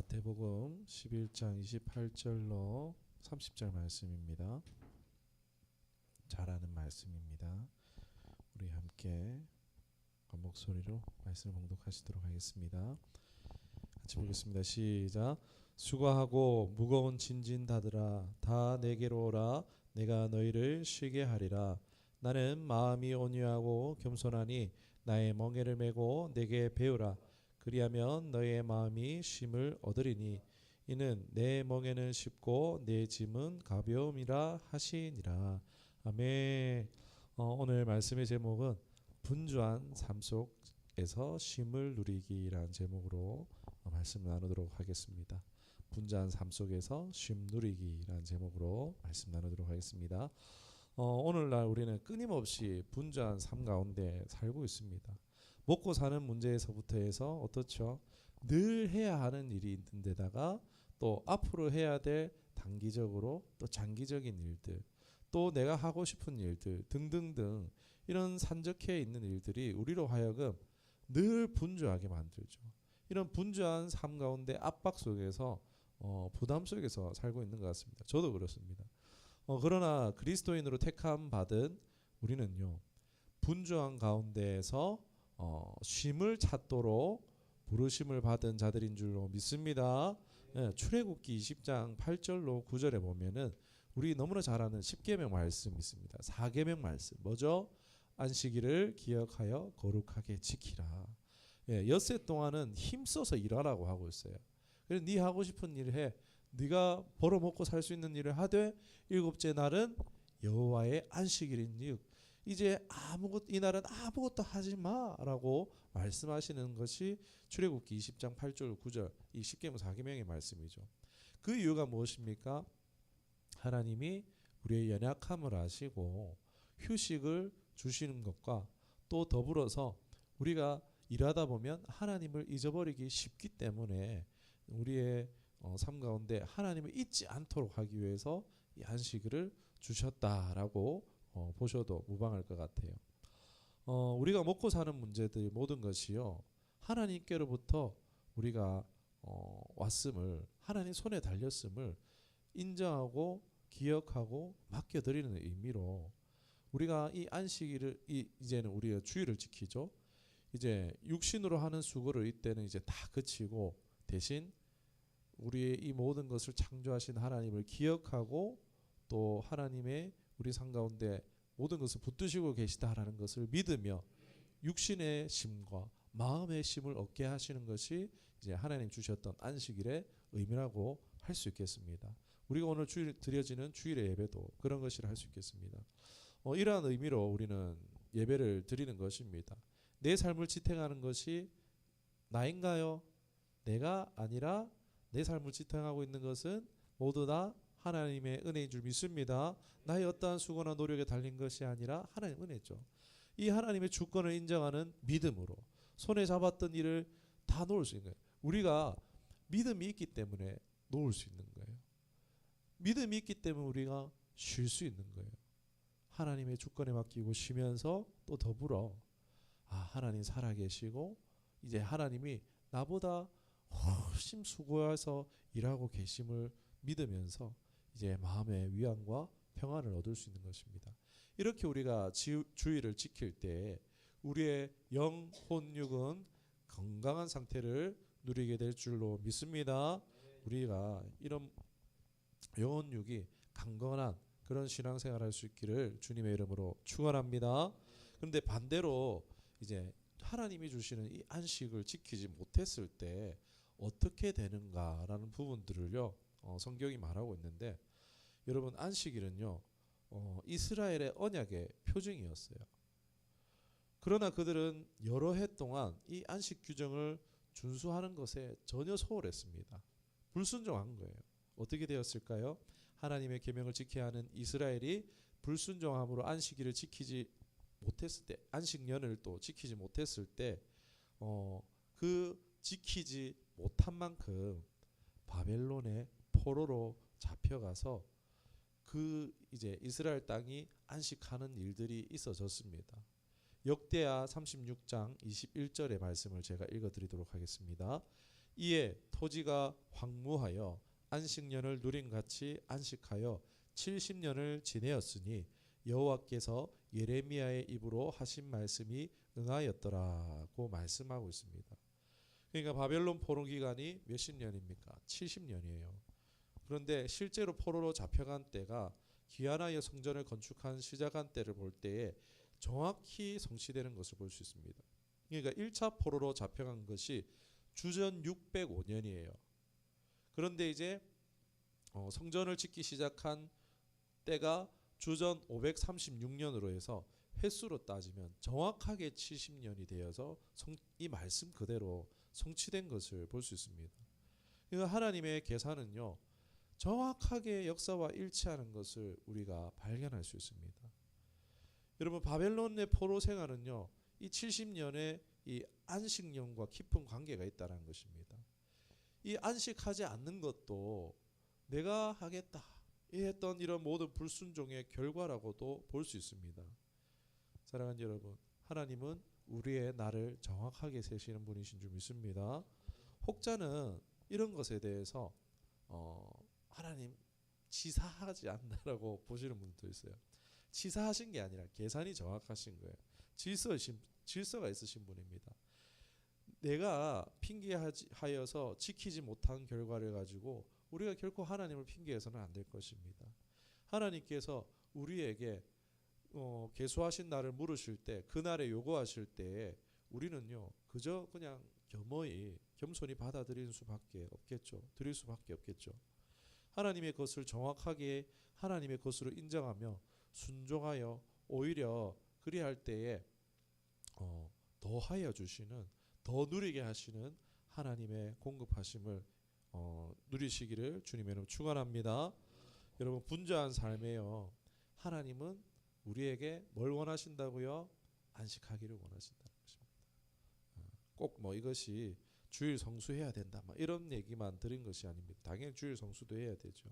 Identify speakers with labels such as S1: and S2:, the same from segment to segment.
S1: 마태복음 11장 28절로 30절 말씀입니다. 잘 아는 말씀입니다. 우리 함께 한 목소리로 말씀을 봉독하시도록 하겠습니다. 같이 보겠습니다. 시작. 수고하고 무거운 짐진 다들아 다 내게로 오라. 내가 너희를 쉬게 하리라. 나는 마음이 온유하고 겸손하니 나의 멍에를 메고 내게 배우라. 그리하면 너의 마음이 쉼을 얻으리니 이는 내 멍에는 쉽고 내 짐은 가벼움이라 하시니라. 아멘. 오늘 말씀의 제목은 분주한 삶 속에서 쉼을 누리기라는 제목으로 말씀 나누도록 하겠습니다. 분주한 삶 속에서 쉼 누리기라는 제목으로 말씀 나누도록 하겠습니다. 오늘날 우리는 끊임없이 분주한 삶 가운데 살고 있습니다. 먹고 사는 문제에서부터 해서 어떻죠? 늘 해야 하는 일이 있는 데다가 또 앞으로 해야 될 단기적으로 또 장기적인 일들, 또 내가 하고 싶은 일들 등등등 이런 산적해 있는 일들이 우리로 하여금 늘 분주하게 만들죠. 이런 분주한 삶 가운데 압박 속에서 부담 속에서 살고 있는 것 같습니다. 저도 그렇습니다. 그러나 그리스도인으로 택함 받은 우리는요, 분주한 가운데에서 쉼을 찾도록 부르심을 받은 자들인 줄로 믿습니다. 출애굽기 20장 8절로 9절에 보면은 우리 너무나 잘 아는 10계명 말씀 있습니다. 4계명 말씀 뭐죠? 안식일을 기억하여 거룩하게 지키라. 엿새 동안은 힘써서 일하라고 하고 있어요. 그래서 네 하고 싶은 일 해. 네가 벌어먹고 살 수 있는 일을 하되 일곱째 날은 여호와의 안식일이니 이제 이날은 아무것도 하지 마라고 말씀하시는 것이 출애굽기 20장 8절 9절 이 10계명 4계명의 말씀이죠. 그 이유가 무엇입니까? 하나님이 우리의 연약함을 아시고 휴식을 주시는 것과 또 더불어서 우리가 일하다 보면 하나님을 잊어버리기 쉽기 때문에 우리의 삶 가운데 하나님을 잊지 않도록 하기 위해서 이 안식일을 주셨다라고 보셔도 무방할 것 같아요. 우리가 먹고 사는 문제들 모든 것이요 하나님께로부터 우리가 왔음을 하나님 손에 달렸음을 인정하고 기억하고 맡겨드리는 의미로 우리가 이 안식일을 이제는 우리가 주일을 지키죠. 이제 육신으로 하는 수고를 이때는 이제 다 그치고 대신 우리의 이 모든 것을 창조하신 하나님을 기억하고 또 하나님의 우리 삶 가운데 모든 것을 붙드시고 계시다라는 것을 믿으며 육신의 쉼과 마음의 쉼을 얻게 하시는 것이 이제 하나님 주셨던 안식일의 의미라고 할 수 있겠습니다. 우리가 오늘 주일 드려지는 주일의 예배도 그런 것이라 할 수 있겠습니다. 이러한 의미로 우리는 예배를 드리는 것입니다. 내 삶을 지탱하는 것이 나인가요? 내가 아니라 내 삶을 지탱하고 있는 것은 모두 다 하나님의 은혜인 줄 믿습니다. 나의 어떠한 수고나 노력에 달린 것이 아니라 하나님의 은혜죠. 이 하나님의 주권을 인정하는 믿음으로 손에 잡았던 일을 다 놓을 수 있는 거예요. 우리가 믿음이 있기 때문에 놓을 수 있는 거예요. 믿음이 있기 때문에 우리가 쉴 수 있는 거예요. 하나님의 주권에 맡기고 쉬면서 또 더불어 하나님 살아계시고 이제 하나님이 나보다 훨씬 수고해서 일하고 계심을 믿으면서 이제 마음의 위안과 평안을 얻을 수 있는 것입니다. 이렇게 우리가 주일을 지킬 때 우리의 영, 혼, 육은 건강한 상태를 누리게 될 줄로 믿습니다. 우리가 이런 영혼 육이 강건한 그런 신앙생활을 할 수 있기를 주님의 이름으로 축원합니다. 그런데 반대로 이제 하나님이 주시는 이 안식을 지키지 못했을 때 어떻게 되는가라는 부분들을요 성경이 말하고 있는데 여러분 안식일은요 이스라엘의 언약의 표징이었어요. 그러나 그들은 여러 해 동안 이 안식 규정을 준수하는 것에 전혀 소홀했습니다. 불순종한 거예요. 어떻게 되었을까요? 하나님의 계명을 지켜야 하는 이스라엘이 불순종함으로 안식일을 지키지 못했을 때, 안식년을 또 지키지 못했을 때, 그 지키지 못한 만큼 바벨론의 포로로 잡혀가서 그 이제 이스라엘 땅이 안식하는 일들이 있어졌습니다. 역대하 36장 21절의 말씀을 제가 읽어드리도록 하겠습니다. 이에 토지가 황무하여 안식년을 누린 같이 안식하여 70년을 지내었으니 여호와께서 예레미야의 입으로 하신 말씀이 응하였더라고 말씀하고 있습니다. 그러니까 바벨론 포로 기간이 몇십 년입니까? 70년이에요. 그런데 실제로 포로로 잡혀간 때가 기한하여 성전을 건축한 시작한 때를 볼 때에 정확히 성취되는 것을 볼 수 있습니다. 그러니까 1차 포로로 잡혀간 것이 주전 605년이에요. 그런데 이제 성전을 짓기 시작한 때가 주전 536년으로 해서 횟수로 따지면 정확하게 70년이 되어서 이 말씀 그대로 성취된 것을 볼 수 있습니다. 그러니까 하나님의 계산은요, 정확하게 역사와 일치하는 것을 우리가 발견할 수 있습니다. 여러분, 바벨론의 포로 생활은요, 이 70년의 이 안식년과 깊은 관계가 있다는 것입니다. 이 안식하지 않는 것도 내가 하겠다 했던 이런 모든 불순종의 결과라고도 볼 수 있습니다. 사랑하는 여러분, 하나님은 우리의 날을 정확하게 세시는 분이신 줄 믿습니다. 혹자는 이런 것에 대해서 하나님 치사하지 않나라고 보시는 분도 있어요. 치사하신 게 아니라 계산이 정확하신 거예요. 질서가 있으신 분입니다. 내가 핑계하여서 지키지 못한 결과를 가지고 우리가 결코 하나님을 핑계해서는 안 될 것입니다. 하나님께서 우리에게 계수하신 날을 물으실 때, 그 날에 요구하실 때에 우리는요, 그저 그냥 겸손히 받아들이는 수밖에 없겠죠. 드릴 수밖에 없겠죠. 하나님의 것을 정확하게 하나님의 것으로 인정하며 순종하여 오히려 그리할 때에 더하여 주시는, 더 누리게 하시는 하나님의 공급하심을 누리시기를 주님의 이름으로 축원합니다. 여러분, 분주한 삶에요, 하나님은 우리에게 뭘 원하신다고요? 안식하기를 원하신다는 것입니다. 꼭 이것이 주일 성수해야 된다 이런 얘기만 드린 것이 아닙니다. 당연히 주일 성수도 해야 되죠.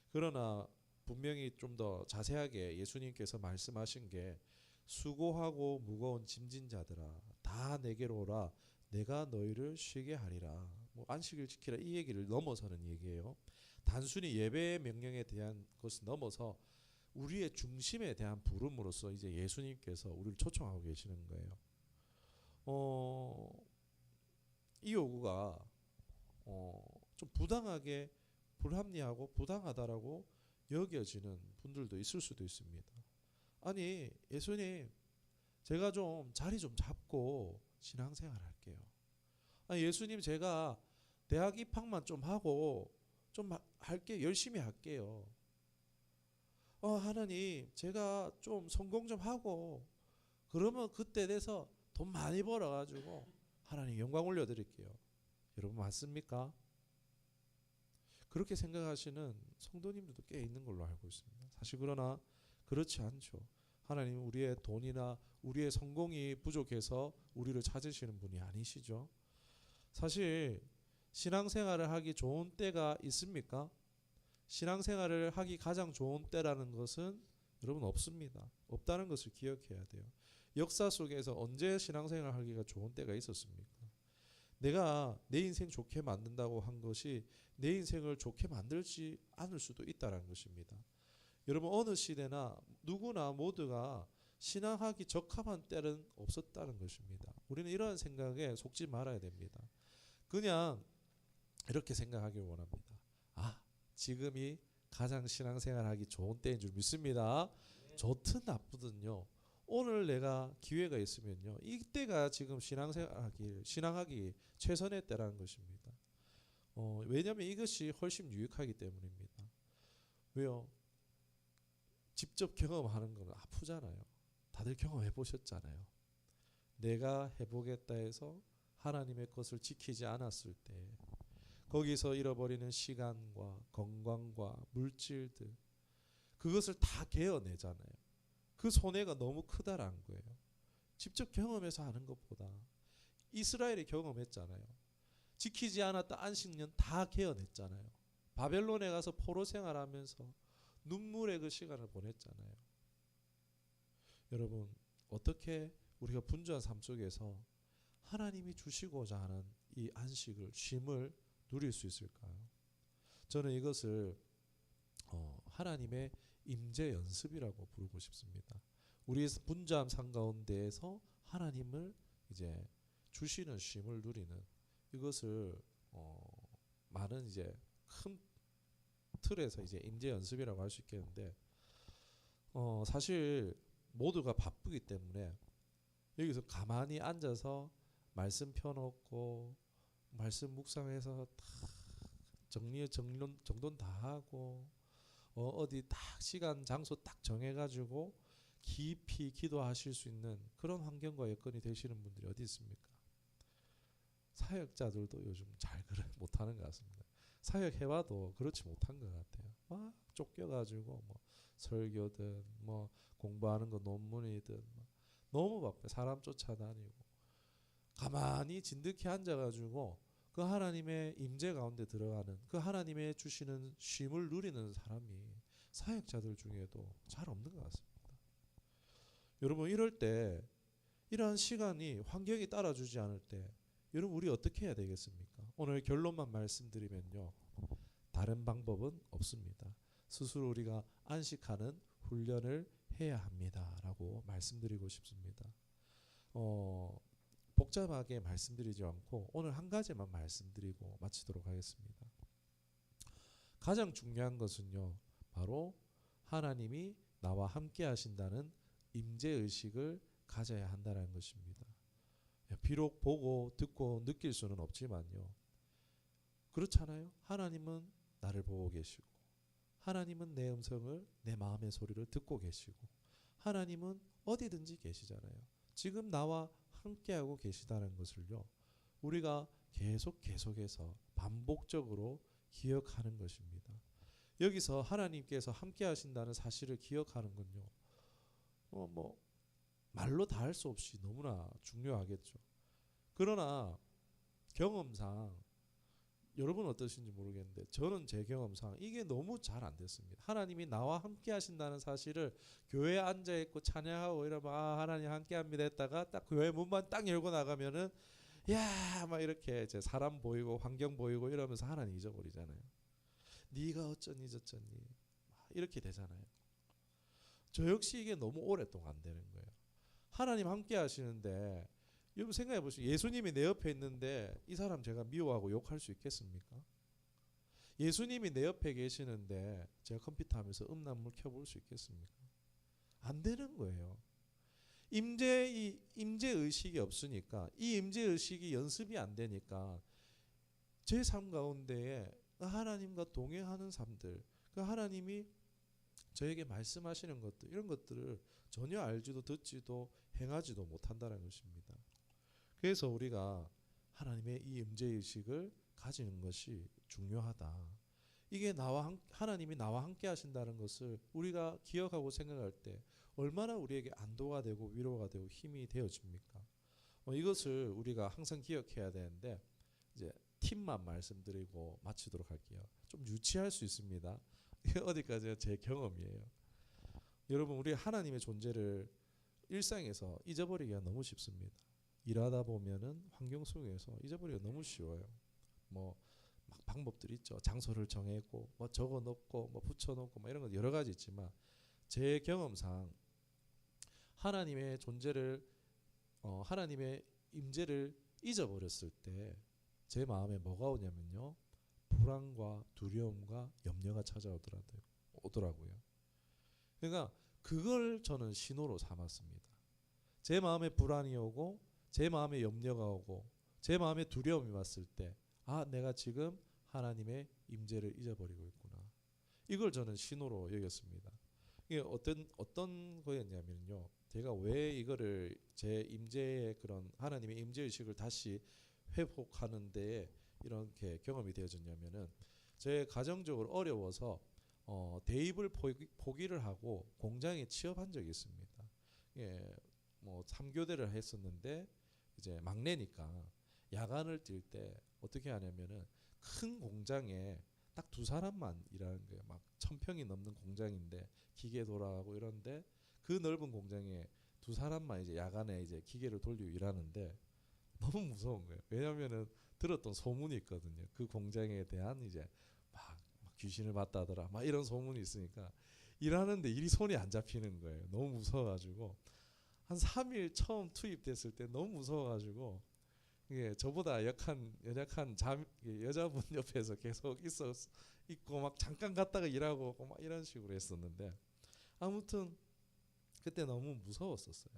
S1: 그러나 분명히 좀 더 자세하게 예수님께서 말씀하신 게, 수고하고 무거운 짐진 자들아 다 내게로 오라 내가 너희를 쉬게 하리라. 안식일 지키라 이 얘기를 넘어서는 얘기예요. 단순히 예배의 명령에 대한 것을 넘어서 우리의 중심에 대한 부름으로서 이제 예수님께서 우리를 초청하고 계시는 거예요. 이 요구가 좀 부당하게, 불합리하고 부당하다라고 여겨지는 분들도 있을 수도 있습니다. 아니, 예수님, 제가 좀 자리 좀 잡고 신앙생활 할게요. 아니, 예수님, 제가 대학 입학만 좀 하고 좀 할게, 열심히 할게요. 하나님, 제가 좀 성공 좀 하고 그러면 그때 돼서 돈 많이 벌어가지고 하나님 영광 올려드릴게요. 여러분, 맞습니까? 그렇게 생각하시는 성도님들도 꽤 있는 걸로 알고 있습니다. 사실 그러나 그렇지 않죠. 하나님은 우리의 돈이나 우리의 성공이 부족해서 우리를 찾으시는 분이 아니시죠. 사실 신앙생활을 하기 좋은 때가 있습니까? 신앙생활을 하기 가장 좋은 때라는 것은 여러분 없습니다. 없다는 것을 기억해야 돼요. 역사 속에서 언제 신앙생활을 하기가 좋은 때가 있었습니까? 내가 내 인생 좋게 만든다고 한 것이 내 인생을 좋게 만들지 않을 수도 있다는 것입니다. 여러분, 어느 시대나 누구나 모두가 신앙하기 적합한 때는 없었다는 것입니다. 우리는 이러한 생각에 속지 말아야 됩니다. 그냥 이렇게 생각하길 원합니다. 지금이 가장 신앙생활하기 좋은 때인 줄 믿습니다. 좋든 나쁘든요, 오늘 내가 기회가 있으면요, 이때가 지금 신앙하기 최선의 때라는 것입니다. 왜냐하면 이것이 훨씬 유익하기 때문입니다. 왜요? 직접 경험하는 건 아프잖아요. 다들 경험해 보셨잖아요. 내가 해보겠다 해서 하나님의 것을 지키지 않았을 때 거기서 잃어버리는 시간과 건강과 물질들, 그것을 다 개어내잖아요. 그 손해가 너무 크다라는 거예요. 직접 경험해서 하는 것보다. 이스라엘이 경험했잖아요. 지키지 않았던 안식년 다 개어냈잖아요. 바벨론에 가서 포로 생활하면서 눈물의 그 시간을 보냈잖아요. 여러분, 어떻게 우리가 분주한 삶 속에서 하나님이 주시고자 하는 이 안식을, 쉼을 누릴 수 있을까요? 저는 이것을 하나님의 임재 연습이라고 부르고 싶습니다. 우리의 분주함 상 가운데에서 하나님을 이제 주시는 쉼을 누리는 이것을 많은 이제 큰 틀에서 이제 임재 연습이라고 할 수 있겠는데 사실 모두가 바쁘기 때문에 여기서 가만히 앉아서 말씀 펴놓고 말씀 묵상해서 다 정돈 다 하고 어디 딱 시간 장소 딱 정해가지고 깊이 기도하실 수 있는 그런 환경과 여건이 되시는 분들이 어디 있습니까? 사역자들도 요즘 잘 못하는 것 같습니다. 사역해봐도 그렇지 못한 것 같아요. 막 쫓겨가지고 뭐 설교든 뭐 공부하는 거 논문이든 너무 바빠요. 사람 쫓아다니고 가만히 진득히 앉아가지고 그 하나님의 임재 가운데 들어가는 그 하나님의 주시는 쉼을 누리는 사람이 사역자들 중에도 잘 없는 것 같습니다. 여러분 이럴 때 이러한 시간이 환경이 따라주지 않을 때 여러분 우리 어떻게 해야 되겠습니까? 오늘 결론만 말씀드리면요. 다른 방법은 없습니다. 스스로 우리가 안식하는 훈련을 해야 합니다라고 말씀드리고 싶습니다. 복잡하게 말씀드리지 않고 오늘 한 가지만 말씀드리고 마치도록 하겠습니다. 가장 중요한 것은요. 바로 하나님이 나와 함께 하신다는 임재의식을 가져야 한다는 것입니다. 비록 보고 듣고 느낄 수는 없지만요. 그렇잖아요. 하나님은 나를 보고 계시고 하나님은 내 음성을 내 마음의 소리를 듣고 계시고 하나님은 어디든지 계시잖아요. 지금 나와 함께하고 계시다는 것을요. 우리가 계속해서 반복적으로 기억하는 것입니다. 여기서 하나님께서 함께 하신다는 사실을 기억하는 건요. 말로 다 할 수 없이 너무나 중요하겠죠. 그러나 경험상 여러분 어떠신지 모르겠는데 저는 제 경험상 이게 너무 잘 안 됐습니다. 하나님이 나와 함께 하신다는 사실을 교회에 앉아있고 찬양하고 이러면 하나님 함께 합니다 했다가 딱 교회 문만 딱 열고 나가면은 야 막 이렇게 이제 사람 보이고 환경 보이고 이러면서 하나님 잊어버리잖아요. 네가 어쩌니 저쩌니 이렇게 되잖아요. 저 역시 이게 너무 오랫동안 안 되는 거예요. 하나님 함께 하시는데 여러분 생각해 보시죠. 예수님이 내 옆에 있는데 이 사람 제가 미워하고 욕할 수 있겠습니까? 예수님이 내 옆에 계시는데 제가 컴퓨터 하면서 음란물 켜볼 수 있겠습니까? 안 되는 거예요. 임재 의식이 없으니까 이 임재 의식이 연습이 안 되니까 제 삶 가운데에 하나님과 동행하는 삶들, 그 하나님이 저에게 말씀하시는 것들 이런 것들을 전혀 알지도 듣지도 행하지도 못한다는 것입니다. 그래서 우리가 하나님의 이 임재의식을 가지는 것이 중요하다. 이게 하나님이 나와 함께 하신다는 것을 우리가 기억하고 생각할 때 얼마나 우리에게 안도가 되고 위로가 되고 힘이 되어집니까? 이것을 우리가 항상 기억해야 되는데 이제 팁만 말씀드리고 마치도록 할게요. 좀 유치할 수 있습니다. 어디까지나 제 경험이에요. 여러분 우리 하나님의 존재를 일상에서 잊어버리기가 너무 쉽습니다. 일하다 보면은 환경 속에서 잊어버리기가 너무 쉬워요. 막 방법들이 있죠. 장소를 정했고 적어놓고 붙여놓고 이런 거 여러 가지 있지만 제 경험상 하나님의 존재를 하나님의 임재를 잊어버렸을 때 제 마음에 뭐가 오냐면요. 불안과 두려움과 염려가 찾아오더라고요. 그러니까 그걸 저는 신호로 삼았습니다. 제 마음에 불안이 오고 제 마음에 염려가 오고 제 마음에 두려움이 왔을 때 내가 지금 하나님의 임재를 잊어버리고 있구나. 이걸 저는 신호로 여겼습니다. 이게 어떤 거였냐면요. 제가 왜 이거를 제 임재의 그런 하나님의 임재의식을 다시 회복하는 데에 이렇게 경험이 되어졌냐면은 제 가정적으로 어려워서 대입을 포기를 하고 공장에 취업한 적이 있습니다. 예, 3교대를 했었는데 이제 막내니까 야간을 뛸 때 어떻게 하냐면은 큰 공장에 딱 두 사람만 일하는 거예요. 막 1000평이 넘는 공장인데 기계 돌아가고 이런데 그 넓은 공장에 두 사람만 이제 야간에 이제 기계를 돌리고 일하는데 너무 무서운 거예요. 왜냐면은 들었던 소문이 있거든요. 그 공장에 대한 이제 막 귀신을 봤다더라 막 이런 소문이 있으니까 일하는데 일이 손이 안 잡히는 거예요. 너무 무서워가지고 한 3일 처음 투입됐을 때 너무 무서워가지고 이게 저보다 연약한 여자분 옆에서 계속 있고 막 잠깐 갔다가 일하고 오고 막 이런 식으로 했었는데 아무튼 그때 너무 무서웠었어요.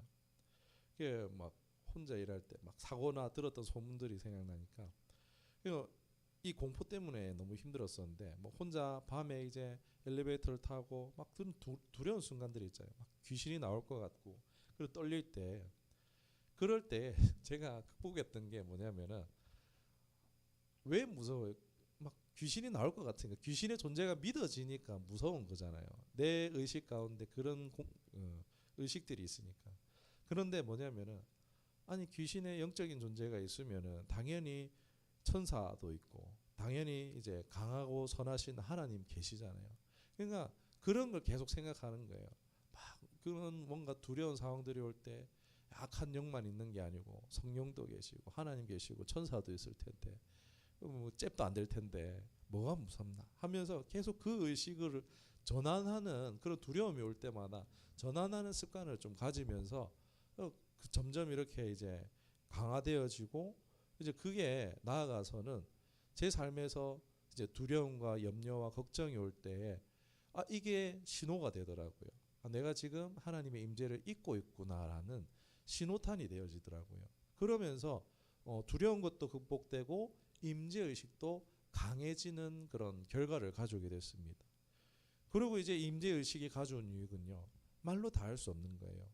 S1: 그게 막 혼자 일할 때 막 사고나 들었던 소문들이 생각나니까 이 공포 때문에 너무 힘들었었는데 뭐 혼자 밤에 이제 엘리베이터를 타고 막 두려운 순간들이 있잖아요. 막 귀신이 나올 것 같고 그리고 떨릴 때 그럴 때 제가 극복했던 게 뭐냐면은 왜 무서워요? 막 귀신이 나올 것 같으니까 귀신의 존재가 믿어지니까 무서운 거잖아요. 내 의식 가운데 그런 의식들이 있으니까. 그런데 뭐냐면은 아니 귀신의 영적인 존재가 있으면은 당연히 천사도 있고 당연히 이제 강하고 선하신 하나님 계시잖아요. 그러니까 그런 걸 계속 생각하는 거예요. 막 그런 뭔가 두려운 상황들이 올 때 약한 영만 있는 게 아니고 성령도 계시고 하나님 계시고 천사도 있을 텐데 뭐 잽도 안 될 텐데 뭐가 무섭나 하면서 계속 그 의식을 전환하는 그런 두려움이 올 때마다 전환하는 습관을 좀 가지면서 점점 이렇게 이제 강화되어지고 이제 그게 나아가서는 제 삶에서 이제 두려움과 염려와 걱정이 올 때 이게 신호가 되더라고요. 내가 지금 하나님의 임재를 잊고 있구나라는 신호탄이 되어지더라고요. 그러면서 두려운 것도 극복되고 임재 의식도 강해지는 그런 결과를 가져오게 됐습니다. 그리고 이제 임재 의식이 가져온 유익은요. 말로 다 할 수 없는 거예요.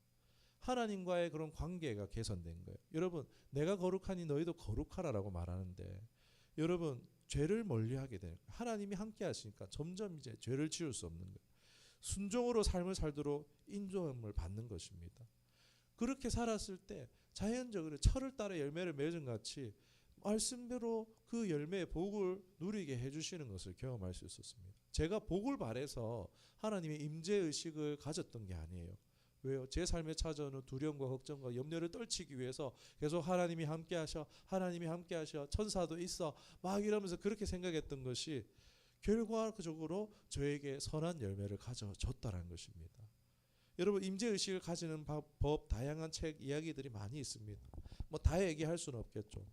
S1: 하나님과의 그런 관계가 개선된 거예요. 여러분, 내가 거룩하니 너희도 거룩하라라고 말하는데 여러분 죄를 멀리하게 되는 거예요. 하나님이 함께 하시니까 점점 이제 죄를 지을 수 없는 거예요. 순종으로 삶을 살도록 인도함을 받는 것입니다. 그렇게 살았을 때 자연적으로 철을 따라 열매를 맺은 같이 말씀대로 그 열매의 복을 누리게 해주시는 것을 경험할 수 있었습니다. 제가 복을 바래서 하나님의 임재의식을 가졌던 게 아니에요. 왜요? 제 삶에 찾아오는 두려움과 걱정과 염려를 떨치기 위해서 계속 하나님이 함께 하셔 천사도 있어 막 이러면서 그렇게 생각했던 것이 결과적으로 저에게 선한 열매를 가져줬다는 것입니다. 여러분 임재의식을 가지는 법 다양한 책 이야기들이 많이 있습니다. 뭐 다 얘기할 수는 없겠죠.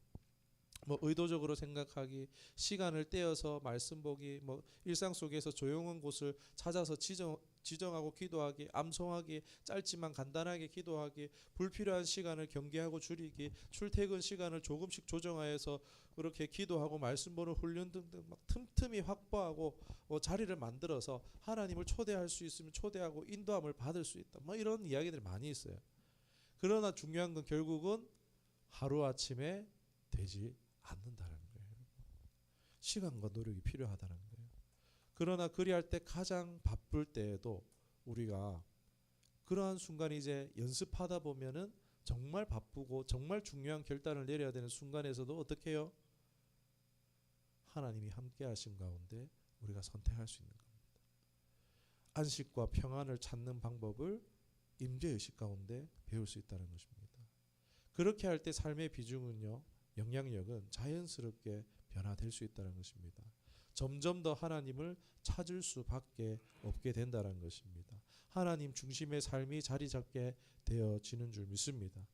S1: 뭐 의도적으로 생각하기, 시간을 떼어서 말씀 보기, 뭐 일상 속에서 조용한 곳을 찾아서 지정하고 기도하기, 암송하기, 짧지만 간단하게 기도하기, 불필요한 시간을 경계하고 줄이기, 출퇴근 시간을 조금씩 조정하여서 그렇게 기도하고 말씀 보는 훈련 등등 막 틈틈이 확보하고 자리를 만들어서 하나님을 초대할 수 있으면 초대하고 인도함을 받을 수 있다. 뭐 이런 이야기들이 많이 있어요. 그러나 중요한 건 결국은 하루아침에 되지 않는다는 거예요. 시간과 노력이 필요하다는 거예요. 그러나 그리할 때 가장 바쁠 때에도 우리가 그러한 순간이 이제 연습하다 보면은 정말 바쁘고 정말 중요한 결단을 내려야 되는 순간에서도 어떻게 해요? 하나님이 함께 하신 가운데 우리가 선택할 수 있는 겁니다. 안식과 평안을 찾는 방법을 임재의식 가운데 배울 수 있다는 것입니다. 그렇게 할 때 삶의 비중은요, 영향력은 자연스럽게 변화될 수 있다는 것입니다. 점점 더 하나님을 찾을 수밖에 없게 된다는 것입니다. 하나님 중심의 삶이 자리 잡게 되어지는 줄 믿습니다.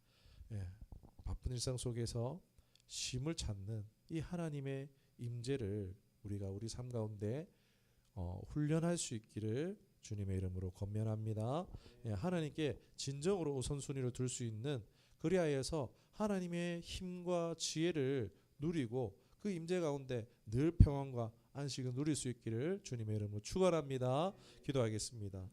S1: 바쁜 일상 속에서 쉼을 찾는 이 하나님의 임재를 우리가 우리 삶 가운데 훈련할 수 있기를 주님의 이름으로 권면합니다. 하나님께 진정으로 우선순위를 둘 수 있는 그리하여서 하나님의 힘과 지혜를 누리고 그 임재 가운데 늘 평안과 안식을 누릴 수 있기를 주님의 이름으로 축원합니다. 기도하겠습니다.